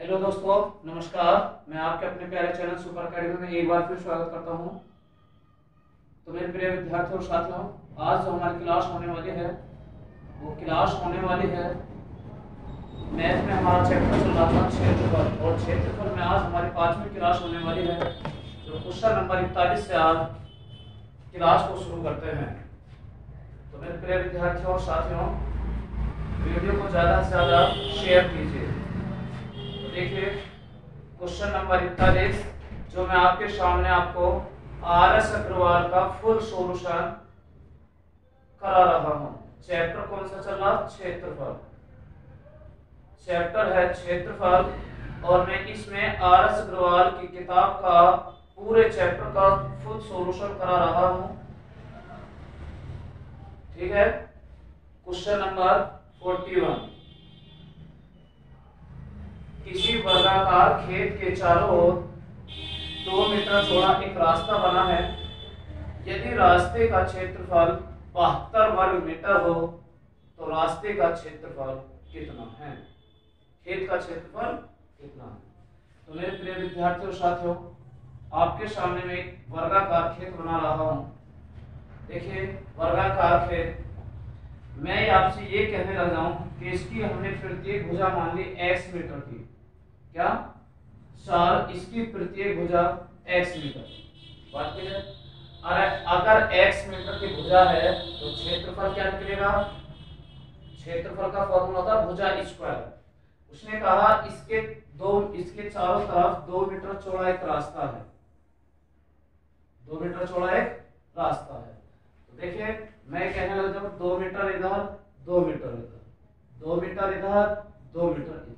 Hello दोस्तों, नमस्कार। मैं आपके अपने प्यारे चैनल सुपर अकेडमी में एक बार फिर स्वागत करता हूं। तो मेरे प्रिय विद्यार्थियों और साथियों, आज जो हमारी क्लास होने वाली है वो क्लास होने वाली है मैथ में। हमारा चैप्टर चल रहा था क्षेत्रफल, और क्षेत्रफल में आज हमारी 5वीं क्लास होने वाली है, जो क्वेश्चन नंबर 41 से आज क्लास को शुरू करते हैं। तो मेरे प्रिय विद्यार्थियों और साथियों, वीडियो को ज़्यादा से ज़्यादा शेयर कीजिए। देखिए क्वेश्चन नंबर 41 जो मैं आपके सामने आपको RS अग्रवाल का फुल सॉल्यूशन करा रहा हूं। चैप्टर कौन सा चल रहा? क्षेत्रफल। चैप्टर है क्षेत्रफल, और मैं इसमें RS अग्रवाल की किताब का पूरे चैप्टर का फुल सॉल्यूशन करा रहा हूं। ठीक है। क्वेश्चन नंबर 41, किसी वर्गाकार खेत के चारों ओर 2 मीटर चौड़ा एक रास्ता बना है। यदि रास्ते का क्षेत्रफल 72 वर्ग मीटर हो तो रास्ते का क्षेत्रफल कितना है? खेत का क्षेत्रफल कितना है? तो मेरे प्रिय विद्यार्थियों साथियों, आपके सामने में एक वर्गाकार खेत बना रहा हूं। देखिए वर्गाकार खेत, मैं आपसे ये कहने लगा हूं कि इसकी हमने प्रत्येक भुजा मान ली x मीटर की। क्या सर? इसकी प्रत्येक भुजा x मीटर। बात क्लियर? अगर x मीटर की भुजा है तो क्षेत्रफल क्या निकलेगा? क्षेत्रफल का फॉर्मूला होता है भुजा स्क्वायर। उसने कहा इसके चारों तरफ 2 मीटर चौड़ा एक रास्ता है। 2 मीटर चौड़ा एक रास्ता है। तो देखिए मैं कहने लगा हूं 2 मीटर इधर, 2 मीटर इधर, 2 मीटर इधर, 2 मीटर इधर।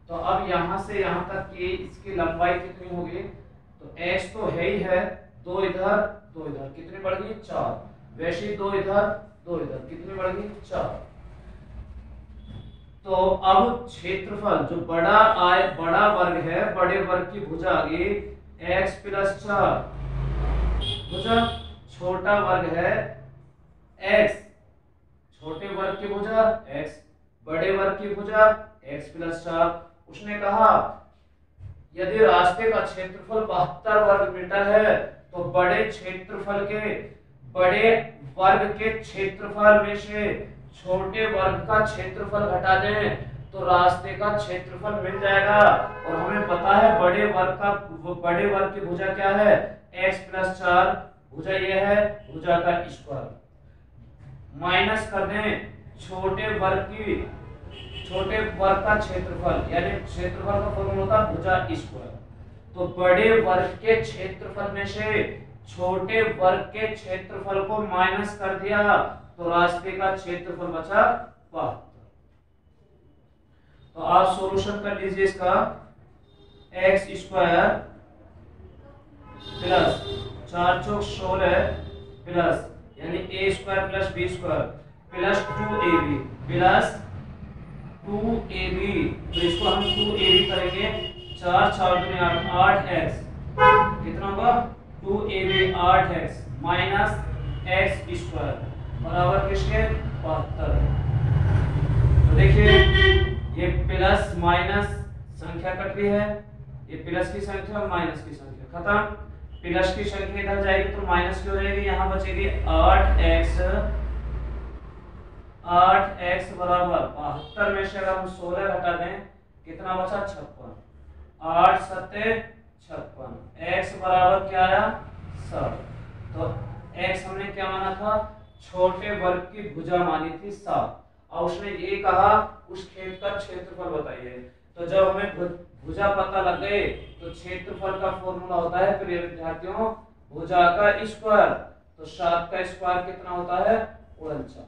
तो अब यहां से यहां तक की इसकी लंबाई कितनी होगी? तो x तो है ही है, 2 इधर 2 इधर, कितनी बढ़ गई? 4। वैसे ही 2 इधर 2 इधर, कितनी बढ़ गई? 4। तो अब क्षेत्रफल जो बड़ा वर्ग है, बड़े वर्ग की भुजा आ गई x + 4 भुजा, छोटा वर्ग है x, छोटे वर्ग की भुजा x, बड़े वर्ग की भुजा x + 4। उसने कहा यदि रास्ते का क्षेत्रफल 72 वर्ग मीटर है तो बड़े वर्ग के क्षेत्रफल में से छोटे वर्ग का क्षेत्रफल घटा दें तो रास्ते का क्षेत्रफल मिल जाएगा। और हमें पता है बड़े वर्ग की भुजा क्या है? x + 4 भुजा ये है, भुजा का स्क्वायर माइनस कर दें छोटे वर्ग का क्षेत्रफल, यानी क्षेत्रफल का फॉर्मूला होता है भुजा स्क्वायर। तो बड़े वर्ग के क्षेत्रफल में से छोटे वर्ग के क्षेत्रफल को माइनस कर दिया तो रास्ते का क्षेत्रफल बचा 72। तो आप सॉल्यूशन कर लीजिए इसका। x² प्लस 4 चौक 16 प्लस यानी a² + b² plus 2ab plus 2ab। तो इसको हम 2ab करेंगे, 4 4 दूनी 8, 8x कितना होगा? 2ab 8x माइनस x² बराबर किसके? 72। तो देखिए ये प्लस माइनस संख्या कट रही है, ये प्लस की संख्या और माइनस की संख्या खत्म। प्लस की संख्या इधर जाएगी तो माइनस की हो जाएगी, यहां बचेगी 8x बराबर 72 में से अगर हम 16 घटा दें कितना बचा? 56। 8 7 56। x बराबर क्या आया? 7। तो x हमने क्या माना था? छोटे वर्ग की भुजा मानी थी 7, और उसने ये कहा उस खेत का क्षेत्रफल बताइए। तो जब हमें भुजा पता लग गए तो क्षेत्रफल का फॉर्मूला होता है प्रिय विद्यार्थियों भुजा का स्क्वायर। तो 7 का स्क्वायर कितना होता है? 49।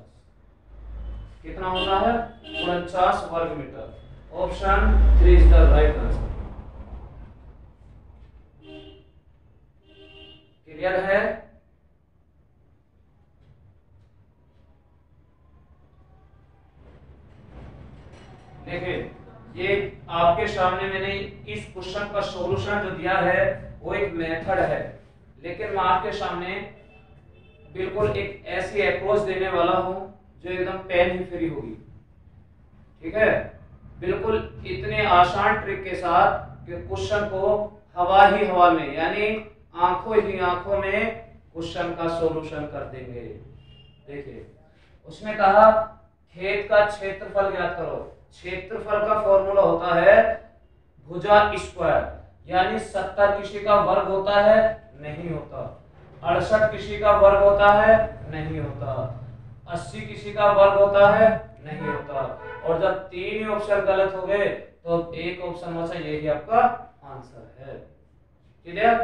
कितना होता है? 49 वर्ग metre. Option 3 is the right answer. Clear है? देखिए ये आपके सामने मैंने इस क्वेश्चन का सॉल्यूशन जो दिया है वो एक मेथड है, लेकिन मैं आपके सामने बिल्कुल एक ऐसी अप्रोच देने वाला हूं जो एकदम पेन ही फ्री होगी। ठीक है? बिल्कुल इतने आसान ट्रिक के साथ कि क्वेश्चन को हवा ही हवा में यानी आंखों ही आंखों में क्वेश्चन का सॉल्यूशन कर देंगे। देखिए उसने कहा खेत का क्षेत्रफल ज्ञात करो। क्षेत्रफल का फॉर्मूला होता है भुजा स्क्वायर, यानी 70 किसी का वर्ग होता है, नहीं होता। 68 किसी का वर्ग होता है, नहीं होता। 80 किसी का वर्ग होता है, नहीं होता। और जब तीन ही ऑप्शन गलत हो गए तो एक ऑप्शन में से यही आपका आंसर है। क्लियर?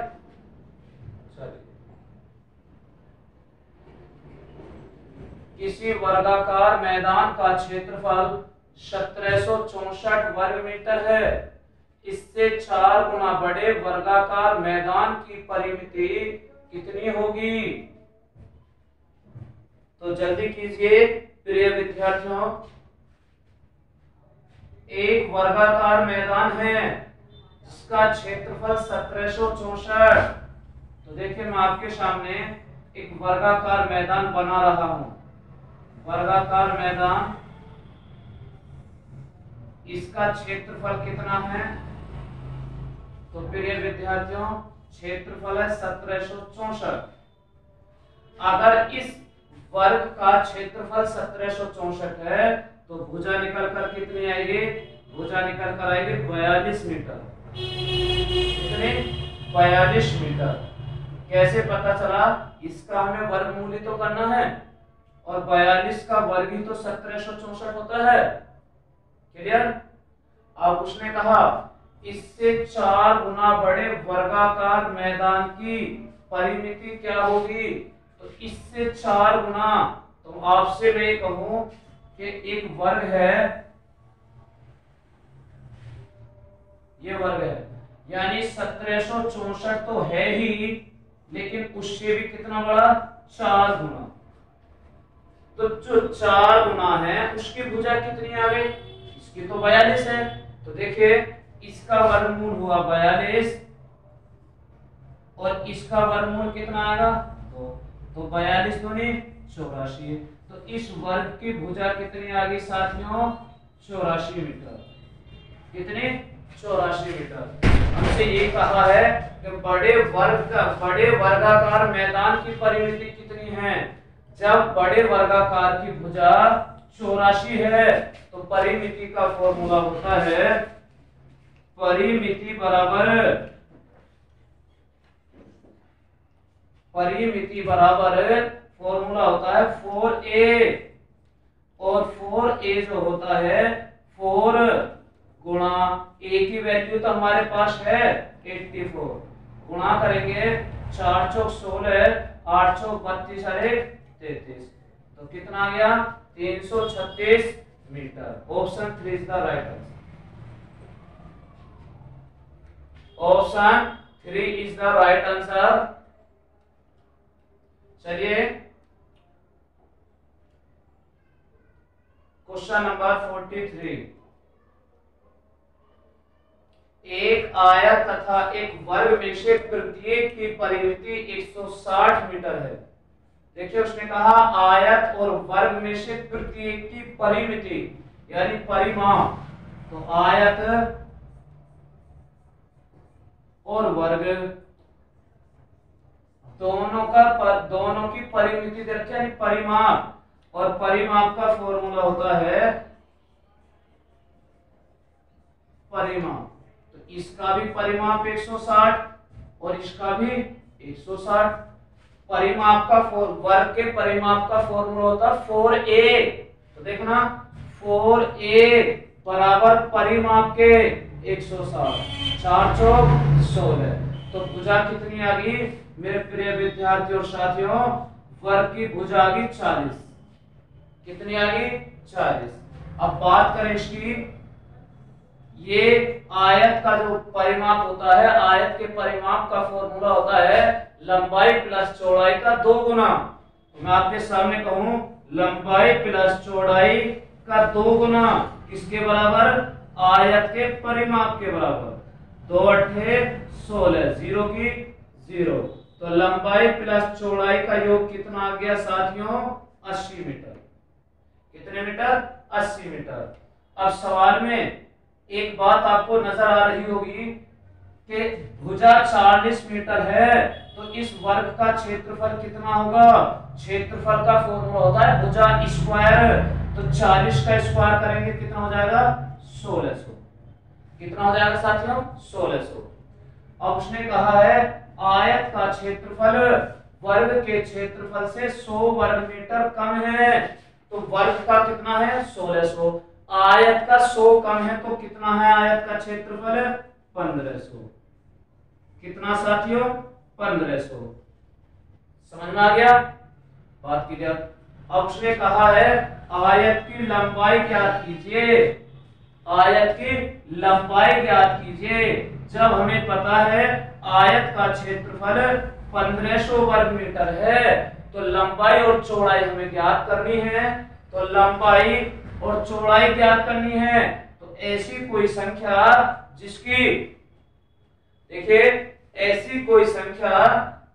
चलिए, किसी वर्गाकार मैदान का क्षेत्रफल 1764 वर्ग मीटर है। इससे 4 गुना बड़े वर्गाकार मैदान की परिमिति कितनी होगी? तो जल्दी कीजिए प्रिय विद्यार्थियों। एक वर्गाकार मैदान है जिसका क्षेत्रफल 1764। तो देखिए मैं आपके सामने एक वर्गाकार मैदान बना रहा हूं। वर्गाकार मैदान, इसका क्षेत्रफल कितना है? तो प्रिय विद्यार्थियों क्षेत्रफल है 1764। अगर इस वर्ग का क्षेत्रफल 1764 है तो भुजा निकल कर कितनी आएगी? भुजा निकल कर आएगी 42 मीटर। कितने? 42 मीटर। कैसे पता चला? इसका हमें वर्गमूल तो करना है और 42 का वर्ग ही तो 1764 होता है। क्लियर? अब उसने कहा इससे 4 गुना बड़े वर्गाकार मैदान की परिमिति क्या होगी? तो इससे 4 गुना, तो आपसे मैं कहूं कि एक वर्ग है, ये वर्ग है, यानी 1764 तो है ही, लेकिन उससे भी कितना बड़ा? 4 गुना। तो जो 4 गुना है उसकी भुजा कितनी आ गई? इसकी तो 42 है। तो देखिए इसका वर्गमूल हुआ 42 और इसका वर्गमूल कितना आएगा? तो 42 दूनी 84। तो इस वर्ग की भुजा कितनी आ गई साथियों? 84 मीटर। कितनी? 84 मीटर। हमसे ये कहा है कि बड़े वर्गाकार मैदान की परिमिति कितनी है? जब बड़े वर्गाकार की भुजा 84 है तो परिमिति का फॉर्मूला होता है परिमिति बराबर फॉर्मूला होता है 4a, और 4a जो होता है 4 गुणा a की वैल्यू तो हमारे पास है 84, गुणा करेंगे 4 चौक 16, 8 चौक 32 अरे 33, तो कितना आ गया? 336 metre. Option 3 is the right answer. Option 3 is the right answer. चलिए क्वेश्चन नंबर 43। एक आयत तथा एक वर्ग में से प्रत्येक की परिमिति 160 मीटर है। देखिए उसने कहा आयत और वर्ग में से प्रत्येक की परिमिति यानी परिमाप। तो आयत और वर्ग दोनों की परिमिति दे रखी है, यानी परिमाप, और परिमाप का फॉर्मूला होता है परिमाप। तो इसका भी परिमाप 160 और इसका भी 160। परिमाप का वर्ग के परिमाप का फॉर्मूला होता है 4a। तो देखना 4a बराबर परिमाप के 160, 4 चौक 16। तो भुजा कितनी आ गई मेरे प्रिय विद्यार्थियों और साथियों? वर्ग की भुजा आ गई 40। कितनी आ गई? 40। अब बात करें इसकी, ये आयत का जो परिमाप होता है, आयत के परिमाप का फॉर्मूला होता है लंबाई प्लस चौड़ाई का 2 गुना। तो मैं आपके सामने कहूं लंबाई प्लस चौड़ाई का 2 गुना किसके बराबर? आयत के परिमाप के बराबर। 2 अट्ठे 16, 0 की 0। तो लंबाई प्लस चौड़ाई का योग कितना आ गया साथियों? 80 मीटर। कितने मीटर? 80 मीटर। अब सवाल में एक बात आपको नजर आ रही होगी कि भुजा 40 मीटर है, तो इस वर्ग का क्षेत्रफल कितना होगा? क्षेत्रफल का फॉर्मूला होता है भुजा स्क्वायर, तो 40 का स्क्वायर करेंगे कितना हो जाएगा? 1600। कितना हो जाएगा साथियों? 1600। अब उसने कहा है आयत का क्षेत्रफल वर्ग के क्षेत्रफल से 100 वर्ग मीटर कम है, तो वर्ग का कितना है? 1600। आयत का 100 कम है तो कितना है आयत का क्षेत्रफल? 1500। कितना साथियों? 1500। समझ में आ गया? बात क्लियर? अब उसने कहा है आयत की लंबाई ज्ञात कीजिए। आयत की लंबाई ज्ञात कीजिए। जब हमें पता है आयत का क्षेत्रफल 1500 वर्ग मीटर है, तो लंबाई और चौड़ाई हमें ज्ञात करनी है। तो लंबाई और चौड़ाई ज्ञात करनी है, तो ऐसी कोई संख्या जिसकी, देखिए ऐसी कोई संख्या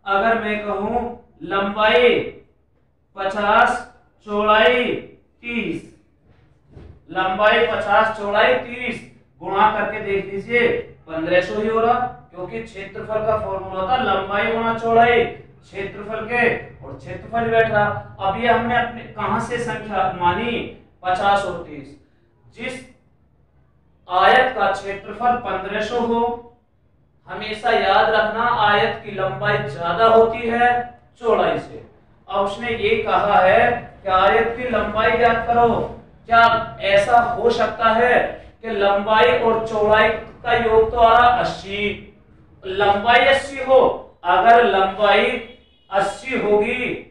अगर मैं कहूं लंबाई 50 चौड़ाई 30, लंबाई 50 चौड़ाई 30 गुणा करके देख लीजिए 1500 ही हो रहा, क्योंकि क्षेत्रफल का फॉर्मूला था लंबाई गुणा चौड़ाई क्षेत्रफल के, और क्षेत्रफल बैठ रहा। अब ये हमने अपने कहां से संख्या मानी? 50 और 30। जिस आयत का क्षेत्रफल 1500 हो, हमेशा याद रखना आयत की लंबाई ज्यादा होती है चौड़ाई से। अब उसने ये कहा है कि आयत की लंबाई ज्ञात करो। क्या ऐसा हो सकता है कि लंबाई और चौड़ाई का योग तो आ रहा 80, लंबाई 80 हो? अगर लंबाई 80 होगी,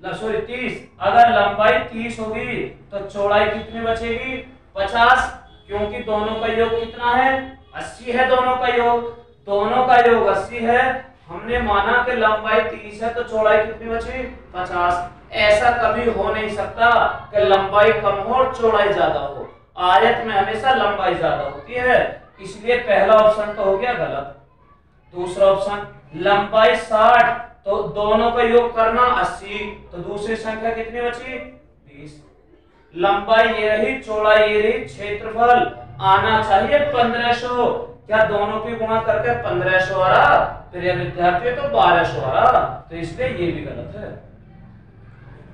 सॉरी 30, अगर लंबाई 30 होगी तो चौड़ाई कितनी बचेगी? 50, क्योंकि दोनों का योग कितना है? 80 है दोनों का योग। दोनों का योग 80 है, हमने माना कि लंबाई 30 है तो चौड़ाई कितनी बची? 50। ऐसा कभी हो नहीं सकता कि लंबाई कम हो और चौड़ाई ज्यादा हो। आयत में हमेशा लंबाई ज्यादा होती है, इसलिए पहला ऑप्शन तो हो गया गलत। दूसरा ऑप्शन लंबाई 60 तो दोनों का योग करना 80, तो दूसरी संख्या कितनी बची? 20। लंबाई ये रही, चौड़ाई ये रही, क्षेत्रफल आना चाहिए 1500। क्या दोनों की गुणा करके 1500 आ रहा? प्रिय विद्यार्थियों तो 1200 आ रहा, तो इसलिए ये भी गलत है।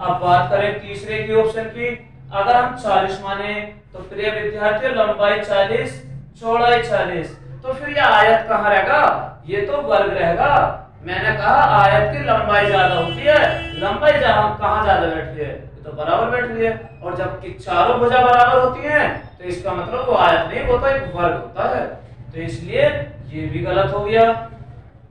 अब बात करें तीसरे की ऑप्शन की। अगर हम 40 माने तो प्रिय विद्यार्थियों लंबाई 40 चौड़ाई 40, तो फिर ये आयत कहाँ रहेगा? ये तो वर्ग रहेगा। मैंने कहा आयत की लंबाई ज्यादा होती है, लंबाई कहाँ ज्यादा बैठी है? तो बराबर बैठ रही है, और जबकि चारों भुजा बराबर होती हैं तो इसका मतलब वो आयत नहीं, वो तो एक वर्ग होता है। तो इसलिए ये भी गलत हो गया।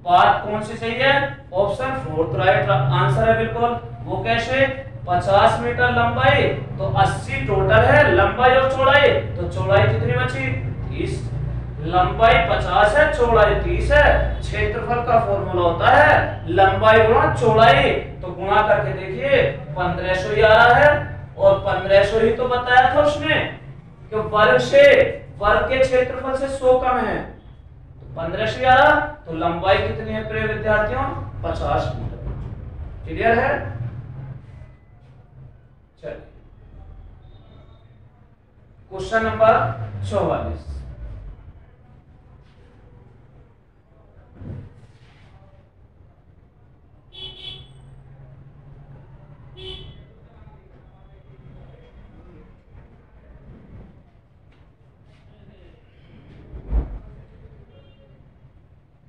बात कौन सी सही है? ऑप्शन 4 राइट आंसर है बिल्कुल। वो कैसे? 50 मीटर लंबाई तो 80 टोटल है लंबाई और चौड़ाई, तो चौड़ाई कितनी बची? 30। लंबाई 50 है चौड़ाई 30 है, क्षेत्रफल का फॉर्मूला होता है लंबाई गुणा चौड़ाई, तो गुणा करके देखिए 1500 ही आ रहा है, और 1500 ही तो बताया था उसने कि वर्ग से वर्ग के क्षेत्रफल से 100 कम है, तो 1500 आ रहा। तो लंबाई कितनी है प्रिय विद्यार्थियों? 50 मीटर। क्लियर है? चलिए क्वेश्चन नंबर 44।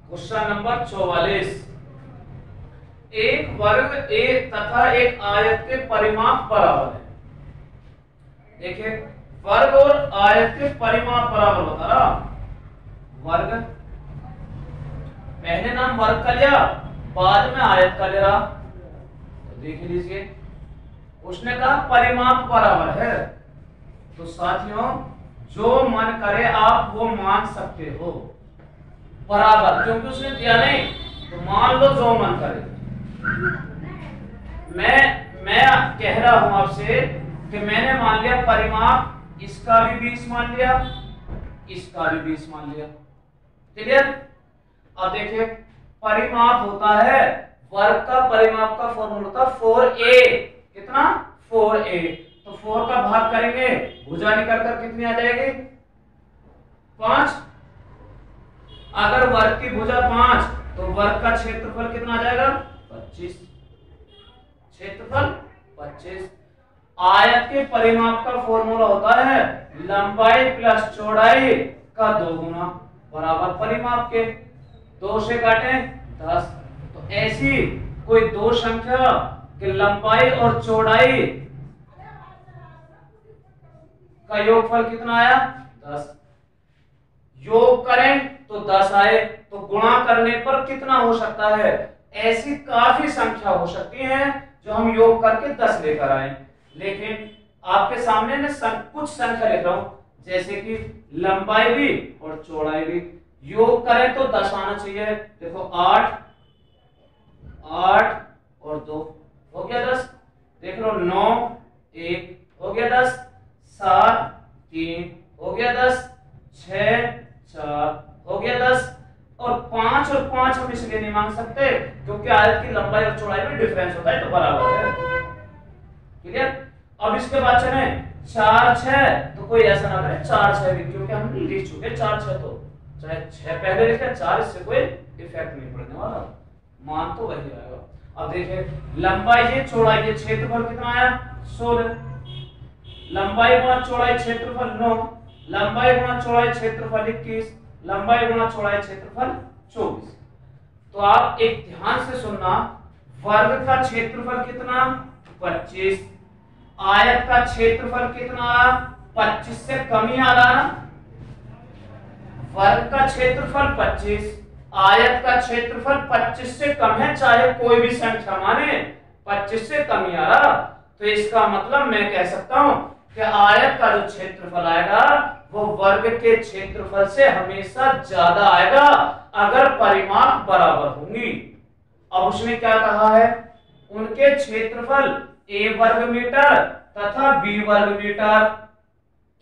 Question number 44। एक वर्ग एक तथा एक आयत के परिमाप बराबर है। देखिए वर्ग और आयत के परिमाप बराबर बता रहा। वर्ग पहले नाम वर्ग का लिया, बाद में आयत का ले रहा, तो देख लीजिए उसने कहा परिमाप बराबर है, तो साथियों जो मन करे आप वो मान सकते हो बराबर, क्योंकि उसने दिया नहीं तो मान लो जो मन करे। मैं कह रहा हूं आपसे कि मैंने मान लिया परिमाप, इसका भी 20 मान लिया, इसका भी 20 मान लिया। क्लियर? अब देखिए परिमाप होता है, वर्ग का परिमाप का फॉर्मूला होता है 4a। कितना? 4a। तो तो 4 का भाग करेंगे, भुजा निकल कर कितनी आ जाएगी? 5। अगर वर्ग की भुजा 5 तो वर्ग का क्षेत्रफल कितना आ जाएगा? 25। क्षेत्रफल 25। आयत के परिमाप का फॉर्मूला होता है लंबाई प्लस चौड़ाई का 2 गुना बराबर परिमाप के। 2 से काटें 10। तो ऐसी कोई दो संख्या कि लंबाई और चौड़ाई का योगफल कितना आया? 10। योग करें तो 10 आए, तो गुणा करने पर कितना हो सकता है? ऐसी काफी संख्या हो सकती है जो हम योग करके 10 लेकर आए। लेकिन आपके सामने मैं कुछ संख्या लिख रहा हूं, जैसे कि लंबाई भी और चौड़ाई भी। योग करें तो 10 आना चाहिए। देखो 8 और 2 हो गया 10। देख लो 9 1 हो गया 10, 7 3 हो गया 10, 6 4 हो गया 10, और 5 हम इसलिए नहीं मांग सकते क्योंकि आयत की लंबाई और चौड़ाई में डिफरेंस होता है, तो बराबर है। क्लियर? अब इसके बाद चले 4 6, तो कोई ऐसा ना करे 4 6 भी, क्योंकि हम लिख चुके 4 6, तो चाहे 6 पहले लिखे 4, इससे कोई इफेक्ट नहीं पड़ने वाला, मान तो वही आएगा। अब देखिए लंबाई ये चौड़ाई ये क्षेत्रफल कितना आया? 16। लंबाई गुणा चौड़ाई क्षेत्रफल 9, लंबाई गुणा चौड़ाई क्षेत्रफल 21, लंबाई गुणा चौड़ाई क्षेत्रफल 24। तो आप एक ध्यान से सुनना, वर्ग का क्षेत्रफल कितना? 25। आयत का क्षेत्रफल कितना? 25 से कम ही आ रहा ना। वर्ग का क्षेत्रफल 25, आयत का क्षेत्रफल 25 से कम है, चाहे कोई भी संख्या माने 25 से कम ही आ रहा, तो इसका मतलब मैं कह सकता हूं कि आयत का जो क्षेत्रफल आएगा वो वर्ग के क्षेत्रफल से हमेशा ज्यादा आएगा अगर परिमाप बराबर होंगी। अब उसने क्या कहा है? उनके क्षेत्रफल a वर्ग मीटर तथा b वर्ग मीटर,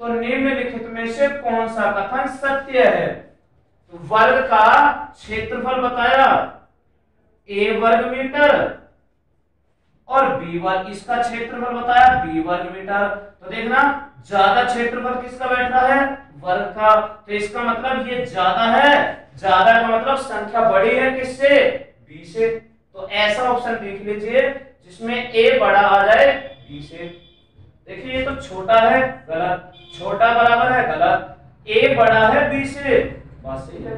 तो निम्नलिखित में से कौन सा कथन सत्य है? तो वर्ग का क्षेत्रफल बताया a वर्ग मीटर और b वर्ग, इसका क्षेत्रफल बताया b वर्ग मीटर। तो देखना ज्यादा क्षेत्रफल किसका बैठ रहा है? वर्ग का, तो इसका मतलब ये ज्यादा है, ज्यादा का मतलब संख्या बड़ी है किससे? b से। तो ऐसा ऑप्शन देख लीजिए जिसमें a बड़ा आ जाए b से। देखिए ये तो छोटा है, गलत, छोटा बराबर है, गलत, a बड़ा है b से, बात सही है,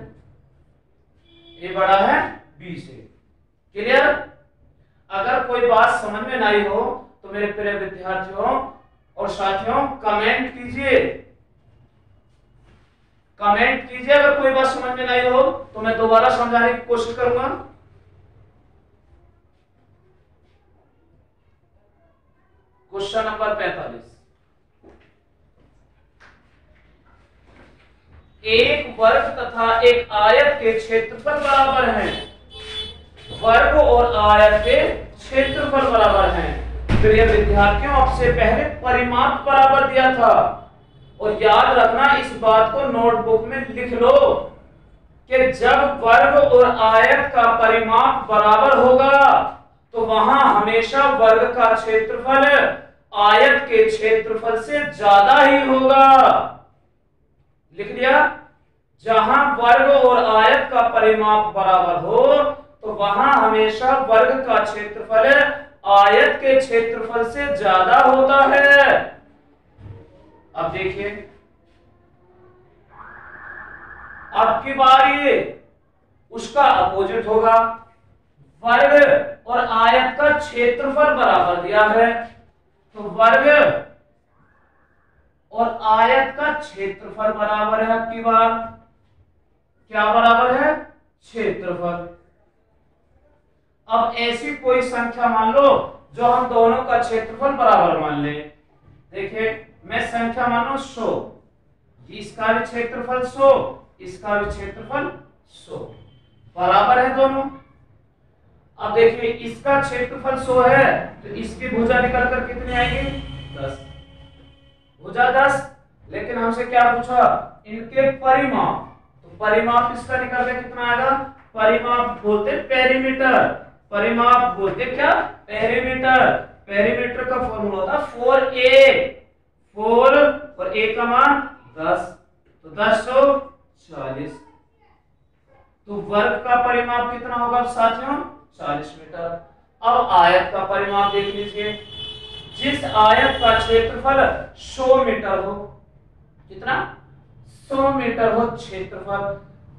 a बड़ा है b से। क्लियर? अगर कोई बात समझ में नहीं हो तो मेरे प्रिय विद्यार्थियों और साथियों कमेंट कीजिए, कमेंट कीजिए। अगर कोई बात समझ में नहीं हो तो मैं दोबारा समझाने की कोशिश करूंगा। क्वेश्चन नंबर 45, एक वर्ग तथा एक आयत के क्षेत्रफल बराबर हैं। वर्ग और आयत के क्षेत्रफल बराबर हैं। प्रिय विद्यार्थियों, आपसे पहले परिमाप बराबर दिया था, और याद रखना इस बात को नोटबुक में लिख लो कि जब वर्ग और आयत का परिमाप बराबर होगा तो वहां हमेशा वर्ग का क्षेत्रफल आयत के क्षेत्रफल से ज्यादा ही होगा। लिख लिया? जहां वर्ग और आयत का परिमाप बराबर हो तो वहां हमेशा वर्ग का क्षेत्रफल आयत के क्षेत्रफल से ज्यादा होता है। अब देखिए, अब की बारी उसका अपोजिट होगा। वर्ग और आयत का क्षेत्रफल बराबर दिया है, तो वर्ग और आयत का क्षेत्रफल बराबर है। अब की बार क्या बराबर है? क्षेत्रफल। अब ऐसी कोई संख्या मान लो जो हम दोनों का क्षेत्रफल बराबर मान ले। देखिए मैं संख्या मानो 100, इसका भी क्षेत्रफल 100, इसका भी क्षेत्रफल 100, बराबर है दोनों। अब देखिए इसका क्षेत्रफल 100 है तो इसकी भुजा निकलकर कितनी आएगी? 10, भुजा 10। लेकिन हमसे क्या पूछा? इनके परिमाप, तो परिमाप इसका निकल के कितना आएगा? परिमाप बोलते पेरीमीटर, परिमाप बोलते क्या? पेरीमीटर। पेरीमीटर का फॉर्मूला होता है 4a, 4 और a का मान 10, तो 1040। तो वर्ग का परिमाप कितना होगा साथियों? 40 मीटर। अब आयत का परिमाप देख लीजिए। जिस आयत का क्षेत्रफल 100 मीटर हो, कितना? 100 मीटर हो क्षेत्रफल,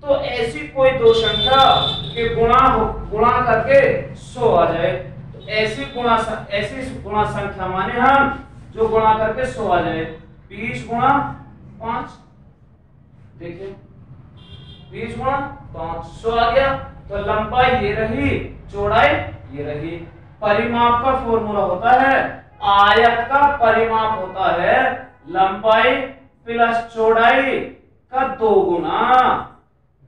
तो ऐसी कोई दो संख्या के गुणा करके 100 आ जाए। तो ऐसी गुणा संख्या माने हम जो गुणा करके 100 आ जाए। 20 गुणा 5, देखिए 20 गुणा 5, 100 आ गया। तो लंबाई ये रही, चौड़ाई ये रही। परिमाप का फॉर्मूला होता है, आयत का परिमाप होता है लंबाई प्लस चौड़ाई का 2 गुना।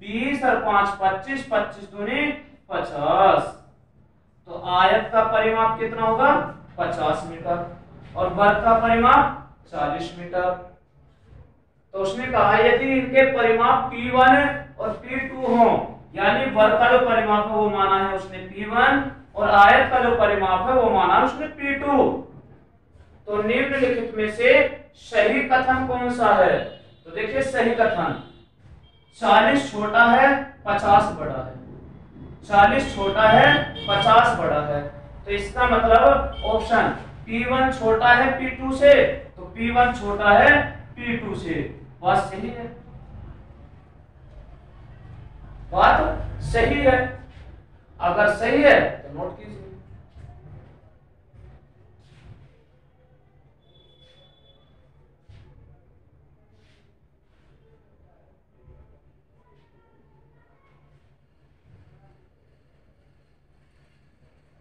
20 और 5 25, 25 दूनी 50। तो आयत का परिमाप कितना होगा? 50 मीटर और वर्ग का परिमाप 40 मीटर। तो उसने कहा यदि इनके परिमाप P1 और P2 हो, यानी वर्ग का जो परिमाप है वो माना है उसने P1 और आयत का जो परिमाप है वो माना है उसने P2, तो निम्नलिखित में से सही कथन कौन सा है? तो देखिए सही कथन, 40 छोटा है 50 बड़ा है। 40 छोटा है 50 बड़ा है, तो इसका मतलब ऑप्शन P1 छोटा है P2 से, तो P1 छोटा है P2 से। बात सही है, बात सही है। अगर सही है तो नोट कीजिए।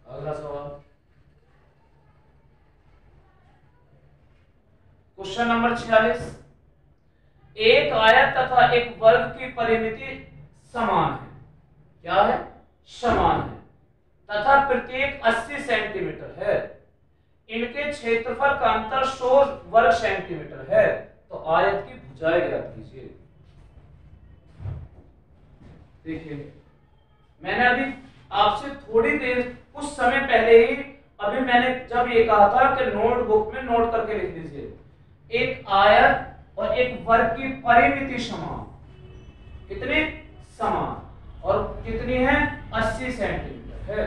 अगला सवाल, क्वेश्चन नंबर 46। एक आयत तथा एक वर्ग की परिमिति समान है। क्या है? समान है तथा प्रत्येक 80 सेंटीमीटर है। इनके क्षेत्रफल का अंतर 100 वर्ग सेंटीमीटर है। तो आयत की भुजाएं ज्ञात कीजिए। देखिए मैंने अभी आपसे थोड़ी देर कुछ समय पहले ही अभी मैंने जब ये कहा था कि नोटबुक में नोट करके लिख दीजिए, एक आयत और एक वर्ग की परिमिति समान। कितनी? समान। और कितनी है? 80 सेंटीमीटर है।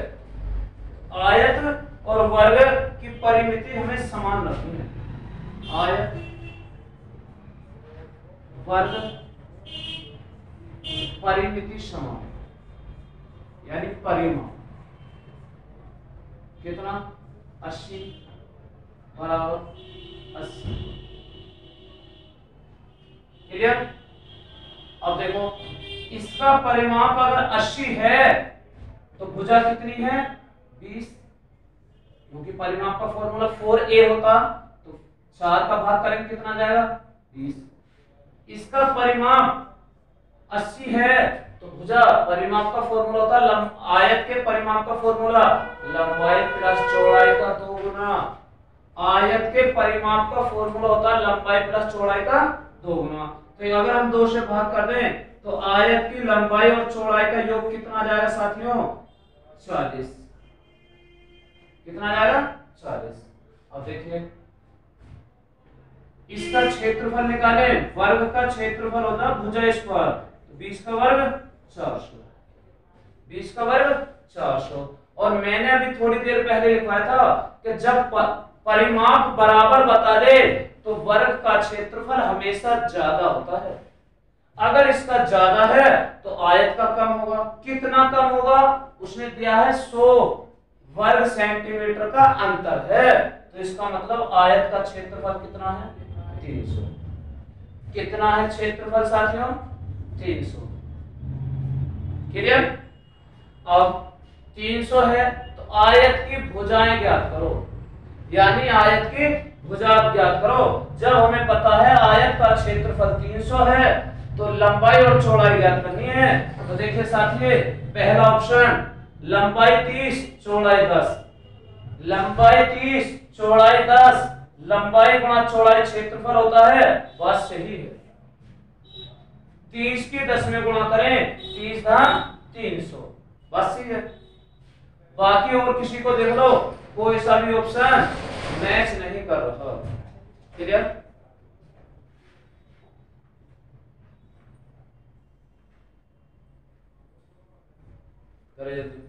आयत और वर्ग की परिमिति हमें समान रखनी है। आयत वर्ग परिमिति समान, यानी परिमाप कितना? 80 बराबर 80। क्लियर? अब देखो इसका परिमाप अगर 80 है तो भुजा कितनी है? 20, क्योंकि परिमाप का फॉर्मूला 4a होता, तो 4 का भाग करेंगे कितना जाएगा? 20। इसका परिमाप 80 है तो भुजा परिमाप का फॉर्मूला होता है आयत के परिमाप का फॉर्मूला लंबाई प्लस चौड़ाई का 2 गुना। आयत के परिमाप का फॉर्मूला होता है लंबाई प्लस चौड़ाई का 2 गुना। तो अगर हम 2 से भाग कर दें तो आयत की लंबाई और चौड़ाई का योग कितना आ जाएगा साथियों? 40। कितना आ जाएगा? 40। अब देखिए इसका क्षेत्रफल निकाले। वर्ग का क्षेत्रफल होता है भुजा स्क्वायर, तो 20 का वर्ग 400। 20 का वर्ग 400। और मैंने अभी थोड़ी देर पहले लिखवाया था कि जब परिमाप बराबर बता दे तो वर्ग का क्षेत्रफल हमेशा ज्यादा होता है। अगर इसका ज्यादा है तो आयत का कम होगा। कितना कम होगा? उसने दिया है 100 वर्ग सेंटीमीटर का अंतर है, तो इसका मतलब आयत का क्षेत्रफल कितना है? 300। कितना है क्षेत्रफल साथियों? 300। क्लियर? अब 300 है तो आयत की भुजाएं ज्ञात करो, यानी आयत की भुजा ज्ञात करो। जब हमें पता है आयत का क्षेत्रफल 300 है तो लंबाई और चौड़ाई ज्ञात करनी है। तो देखिए साथियों पहला ऑप्शन लंबाई 30 चौड़ाई 10, लंबाई 30 चौड़ाई 10, लंबाई गुणा चौड़ाई क्षेत्रफल होता है। बात सही है। 30 की 10 में गुणा करें 30 धन 300। बात सही है। बाकी और किसी को देख लो कोई सा भी ऑप्शन मैच नहीं कर रहा। क्लियर? करें जल्दी।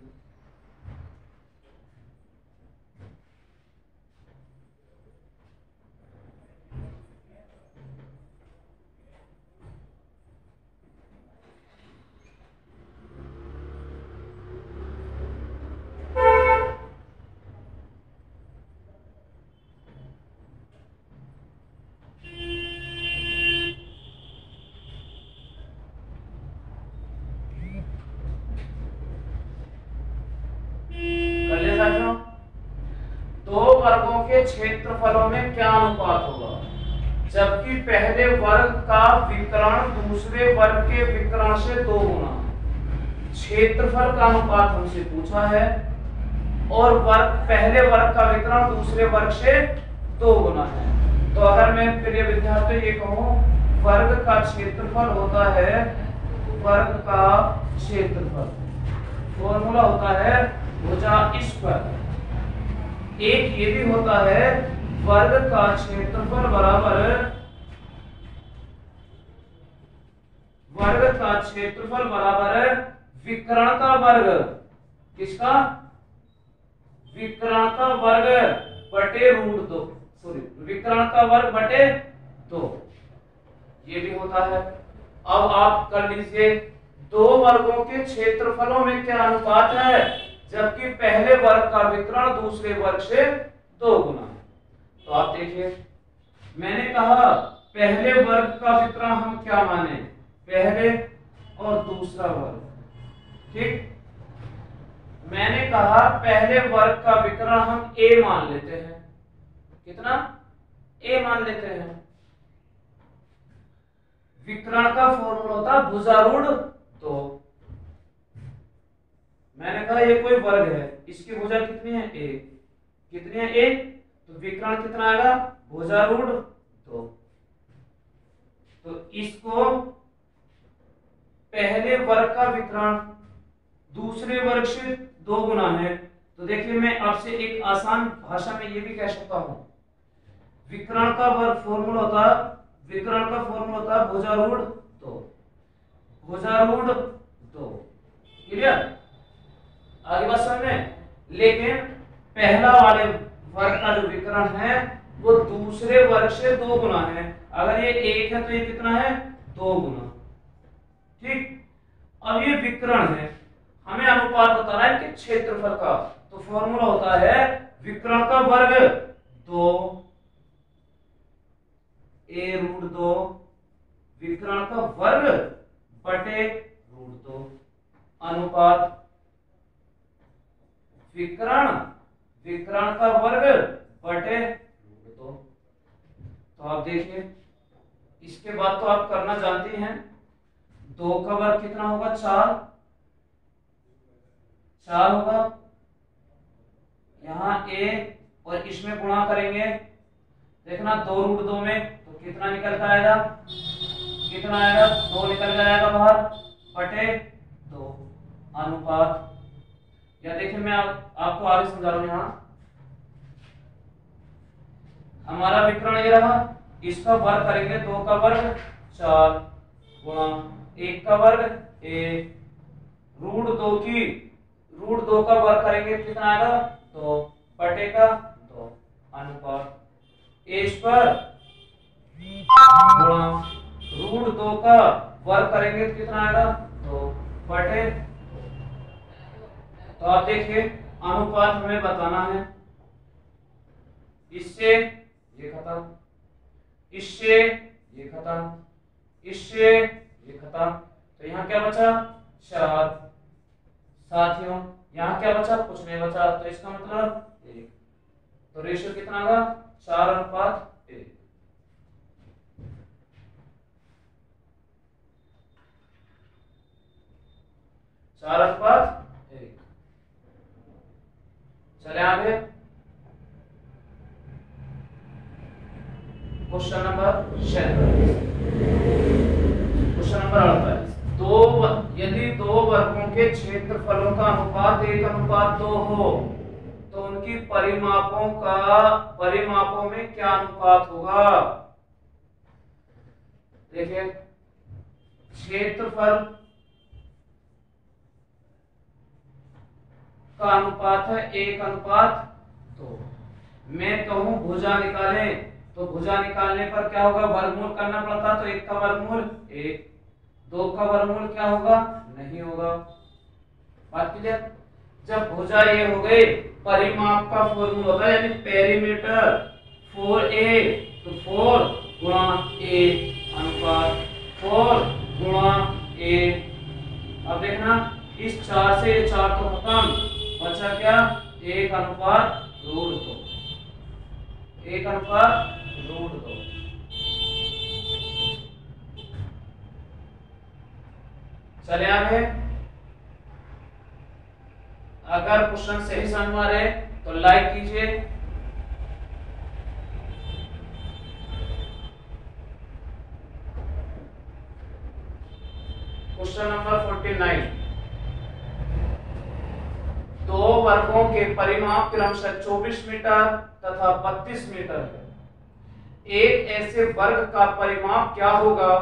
कर लिया साथियों? दो वर्गों के क्षेत्रफलों में क्या अनुपात होगा जबकि पहले वर्ग का विकर्ण दूसरे वर्ग के विकर्ण से 2 गुना। क्षेत्रफल का अनुपात हमसे पूछा है और वर्ग पहले वर्ग का विकर्ण दूसरे वर्ग से 2 गुना है। तो अगर मैं प्रिय विद्यार्थियों ये कहूं वर्ग का क्षेत्रफल होता है, वर्ग का क्षेत्रफल फॉर्मूला होता है भुजा स्क्वायर। एक ये भी होता है वर्ग का क्षेत्रफल बराबर विकर्ण का वर्ग। किसका? विकर्ण का वर्ग बटे √2, सॉरी विकर्ण का वर्ग बटे 2, ये भी होता है। अब आप कर लीजिए दो वर्गों के क्षेत्रफलों में क्या अनुपात है जबकि पहले वर्ग का विकर्ण दूसरे वर्ग से 2 गुना है। तो आप देखिए मैंने कहा पहले वर्ग का विकर्ण हम क्या माने, पहले और दूसरा वर्ग, ठीक। मैंने कहा पहले वर्ग का विकर्ण हम a मान लेते हैं। कितना? a मान लेते हैं। विकर्ण का फॉर्मूला होता है भुजा √2। मैंने कहा ये कोई वर्ग है, इसकी भुजा कितनी है? a। कितनी है? a। तो विकर्ण कितना आएगा? भुजा √2। तो इसको पहले वर्ग का विकर्ण दूसरे वर्ग से 2 गुना है। तो देखिए मैं आपसे एक आसान भाषा में ये भी कह सकता हूं विकर्ण का वर्ग फॉर्मूला होता है, विकर्ण का फॉर्मूला होता है भुजा √2, भुजा √2। क्लियर? आगे बात समझ में। लेकिन पहला वाले वर्ग का जो विकर्ण है वो दूसरे वर्ग से 2 गुना है। अगर ये 1 है तो ये कितना है? 2 गुना, ठीक। अब ये विकर्ण है, हमें अनुपात बताना है कि क्षेत्रफल का। तो फॉर्मूला होता है विकर्ण का वर्ग 2 a√2 विकर्ण का वर्ग बटे √2 अनुपात विकर्ण का वर्ग बटे √2। तो आप देखिए इसके बाद तो आप करना जानते हैं 2 का वर्ग कितना होगा? 4 होगा। यहाँ a और इसमें गुणा करेंगे, देखना 2√2 में तो कितना निकल कर आएगा? कितना आएगा? 2 निकल कर आएगा बाहर बटे 2 अनुपात। या देखिए मैं आपको आगे समझा रहा हूं। यहाँ हमारा विकर्ण ये रहा, इसका वर्ग करेंगे 2 का वर्ग 4 गुणा 1 का वर्ग a, √2 का वर्ग करेंगे कितना आएगा? 2 बटे का 2 अनुपात a पर गुणा √2 का वर्ग करेंगे तो कितना आएगा? 2 बटे। तो आप देखिए अनुपात हमें बताना है, इससे ये खत्म, इससे ये खत्म, इससे ये खत्म। तो यहाँ क्या बचा? 4। साथियों यहाँ क्या बचा? कुछ नहीं बचा। तो इसका मतलब 1। तो रेशियो कितना होगा? 4:1। 4:1। चले आगे क्वेश्चन नंबर 48। Question number 48। यदि दो वर्गों के क्षेत्रफलों का अनुपात 1:2 हो तो उनके कि परिमापों में क्या अनुपात होगा। देखिए क्षेत्रफल का अनुपात है 1:2। मैं कहूं भुजा निकाले तो भुजा निकालने पर क्या होगा, वर्गमूल करना पड़ता, तो 1 का वर्गमूल 1, 2 का वर्गमूल क्या होगा, नहीं होगा। बात क्लियर। जब भुजा ये हो गई, परिमाप का फॉर्मूला होता है यानी पेरीमीटर 4a, तो 4 गुणा a अनुपात 4 गुणा a। अब देखना इस 4 से ये 4 तो खत्म, बचा क्या, 1:2, 1:2। चले आगे। अगर क्वेश्चन सही समझ में आ रहे तो लाइक कीजिए। Question number 49। दो वर्गों के परिमाप क्रमशः 24 मीटर तथा 32 मीटर है। एक ऐसे वर्ग का परिमाप क्या होगा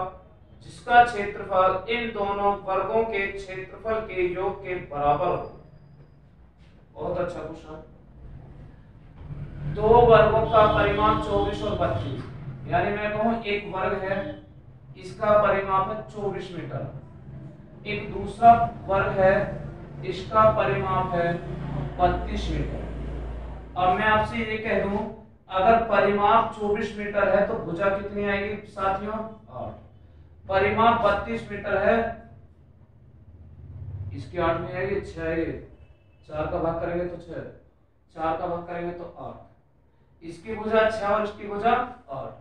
जिसका क्षेत्रफल इन दोनों वर्गों के क्षेत्रफल के योग के बराबर हो। बहुत अच्छा क्वेश्चन। दो वर्गों का परिमाप 24 और 32, यानी मैं कहूं एक वर्ग है, इसका परिमाप है 24 मीटर, एक दूसरा वर्ग है, इसका परिमाप है 32 मीटर। अब मैं आपसे ये कह दूं, अगर परिमाप 24 मीटर है तो भुजा कितनी आएगी साथियों, 8। परिमाप 32 मीटर है, इसकी 8 में आएगी 6, 4 का भाग करेंगे तो 6, 4 का भाग करेंगे तो 8। इसकी भुजा 6 और इसकी भुजा 8।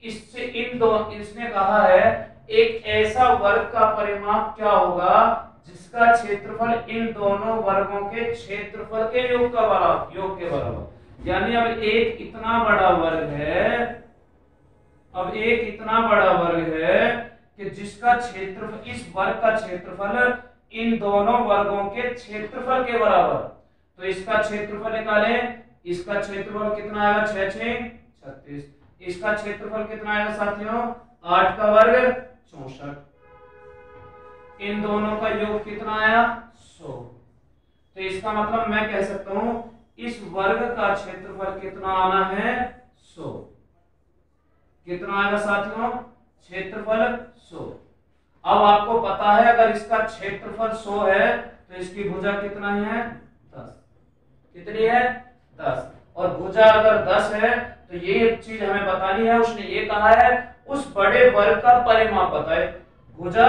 इससे इन दो, इसने कहा है एक ऐसा वर्ग का परिमाप क्या होगा जिसका क्षेत्रफल इन दोनों वर्गों के क्षेत्रफल के योग के बराबर। यानी अब एक इतना बड़ा वर्ग है, कि जिसका क्षेत्रफल, इस वर्ग का क्षेत्रफल इन दोनों वर्गों के क्षेत्रफल के बराबर। तो इसका क्षेत्रफल निकालें, इसका क्षेत्रफल कितना आएगा, 6 6 36। इसका क्षेत्रफल कितना आएगा साथियों, 8 का वर्ग 64। इन दोनों का योग कितना आया, 100। तो इसका मतलब मैं कह सकता हूं इस वर्ग का क्षेत्रफल कितना आना है, 100। कितना आएगा साथियों, क्षेत्रफल 100। अब आपको पता है अगर इसका क्षेत्रफल 100 है तो इसकी भुजा कितना है, 10। कितनी है, 10। और भुजा अगर 10 है तो ये चीज हमें बतानी है। उसने ये कहा है उस बड़े वर्ग का परिमाप बताए। भुजा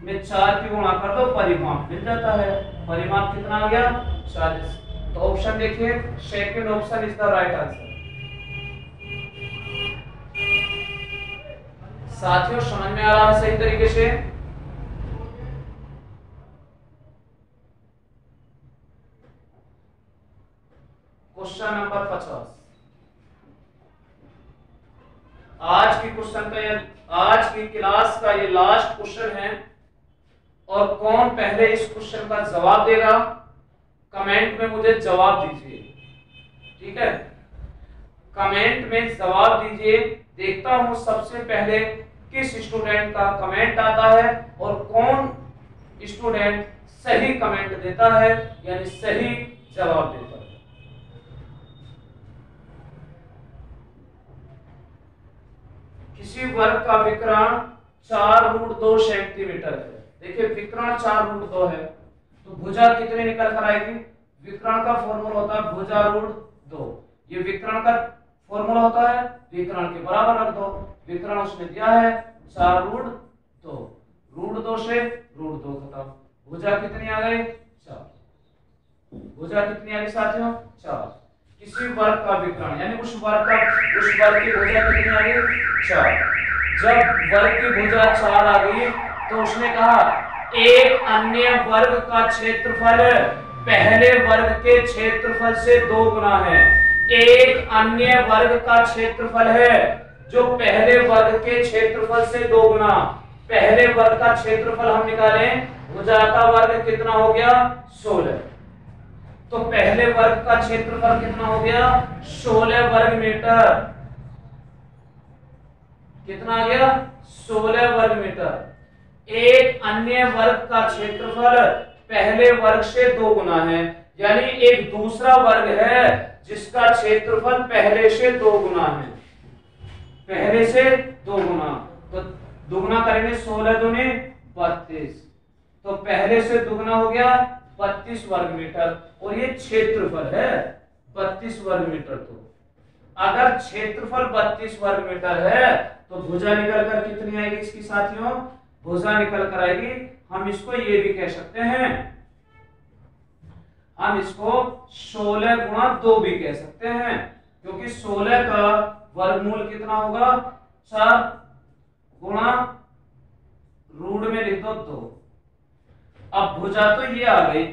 में 4 की गुणा कर दो, परिमाप मिल जाता है। परिमाप कितना आ गया, 40। तो ऑप्शन देखिए, second option is the right answer. साथियों समझ में आ रहा है सही तरीके से। Question number 50। आज की क्लास का ये लास्ट क्वेश्चन है। और कौन पहले इस क्वेश्चन का जवाब देगा, कमेंट में मुझे जवाब दीजिए। ठीक है, कमेंट में जवाब दीजिए। देखता हूं सबसे पहले किस स्टूडेंट का कमेंट आता है और कौन स्टूडेंट सही कमेंट देता है, यानी सही जवाब देता है। किसी वर्ग का विकर्ण 4√2 सेंटीमीटर है। देखिए विकर्ण 4√2 है तो भुजा कितने निकल कर आएगी। विकर्ण का फॉर्मूला होता है भुजा √2। ये विकर्ण का फॉर्मूला होता है, विकर्ण के बराबर रख दो। विकर्ण उसने दिया है 4√2, √2 से √2 खत्म। भुजा कितनी आ गई, 4। भुजा कितनी आ गई साथियों, 4। किसी वर्ग का विकर्ण यानी उस वर्ग की भुजा कितनी आ गई, 4। जब वर्ग की भुजा 4 आ गई तो उसने कहा एक अन्य वर्ग का क्षेत्रफल पहले वर्ग के क्षेत्रफल से 2 गुना है। एक अन्य वर्ग का क्षेत्रफल है जो पहले वर्ग के क्षेत्रफल से 2 गुना। पहले वर्ग का क्षेत्रफल हम निकालें, भुजा का वर्ग कितना हो गया, 16। तो पहले वर्ग का क्षेत्रफल कितना हो गया? 16 वर्ग मीटर। कितना आ गया? 16 वर्ग मीटर। एक अन्य वर्ग का क्षेत्रफल पहले वर्ग से 2 गुना है, यानी एक दूसरा वर्ग है जिसका क्षेत्रफल पहले से 2 गुना है। पहले से 2 गुना, तो दुगुना करेंगे 16 दूनी 32, तो पहले से दुगुना हो गया 32 वर्ग मीटर, और ये क्षेत्रफल है 32 वर्ग मीटर। तो अगर क्षेत्रफल 32 वर्ग मीटर है तो भुजा निकल कर कितनी आएगी इसकी साथियों? भुजा निकल कर आएगी, हम इसको ये भी कह सकते हैं, हम इसको 16 गुणा 2 भी कह सकते हैं, क्योंकि 16 का वर्गमूल कितना होगा? 4 गुणा रूट में लिख दो 2। अब भुजा तो ये आ गई,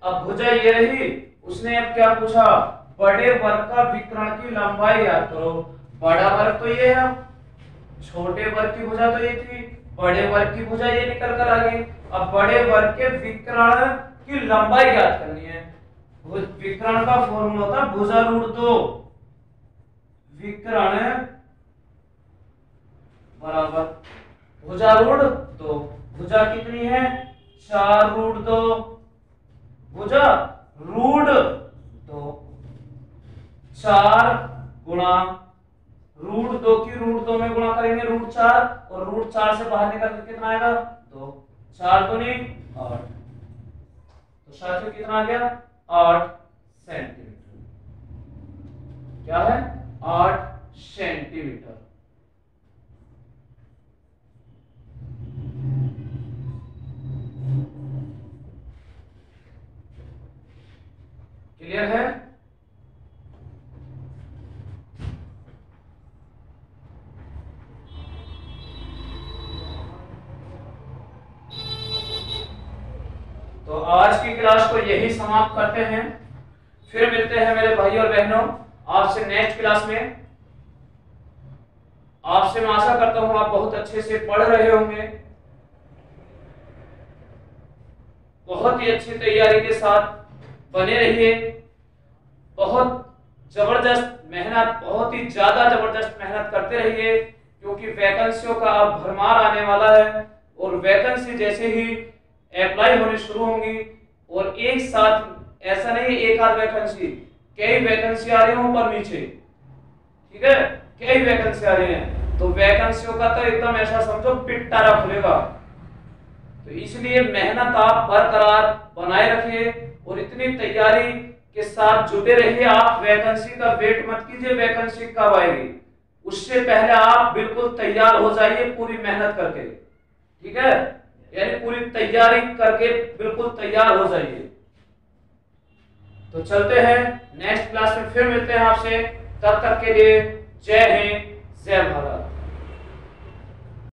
अब भुजा ये रही। उसने अब क्या पूछा? बड़े वर्ग का विकर्ण की लंबाई याद करो। बड़ा वर्ग तो ये है, छोटे वर्ग की भुजा तो ये थी, बड़े वर्ग की भुजा ये निकल कर आ गई। अब बड़े वर्ग के विकर्ण की लंबाई ज्ञात करनी है। विकर्ण का फॉर्मूला होता है भुजा रूट 2। विकर्ण बराबर भुजा रूट 2। भुजा कितनी है? 4 रूट 2। भुजा रूट 2, 4 गुणा रूट 2 की रूट 2 में गुणा करेंगे रूट 4, और रूट 4 से बाहर निकल कर कितना आएगा? 2। 4 दूनी 8, तो साथियों कितना आ गया? 8 सेंटीमीटर। क्या है? 8 सेंटीमीटर। क्लियर है? तो आज की क्लास को यही समाप्त करते हैं। फिर मिलते हैं मेरे भाई और बहनों आपसे नेक्स्ट क्लास में। आपसे मैं आशा करता हूं आप बहुत अच्छे से पढ़ रहे होंगे, बहुत ही अच्छी तैयारी के साथ बने रहिए। बहुत जबरदस्त मेहनत, बहुत ही ज्यादा जबरदस्त मेहनत करते रहिए, क्योंकि वैकेंसियों का अब भरमार आने वाला है, और वैकेंसी जैसे ही अप्लाई होनी शुरू होंगी, और एक साथ ऐसा नहीं एक आध वैकेंसी, कई वैकेंसी आ रही हो ऊपर नीचे, ठीक है, कई वैकेंसी आ रही हैं, तो वैकेंसियों का तो एकदम ऐसा समझो पिटारा खुलेगा। तो इसलिए मेहनत आप बरकरार बनाए रखिए, और इतनी तैयारी के साथ जुटे रहिए। आप वैकेंसी का वेट मत कीजिए वैकेंसी कब आएगी, उससे पहले आप बिल्कुल तैयार हो जाइए पूरी मेहनत करके, ठीक है, यानी पूरी तैयारी करके बिल्कुल तैयार हो जाइए। तो चलते हैं, नेक्स्ट क्लास में फिर मिलते हैं आपसे। तब तक के लिए जय हिंद, जय भारत।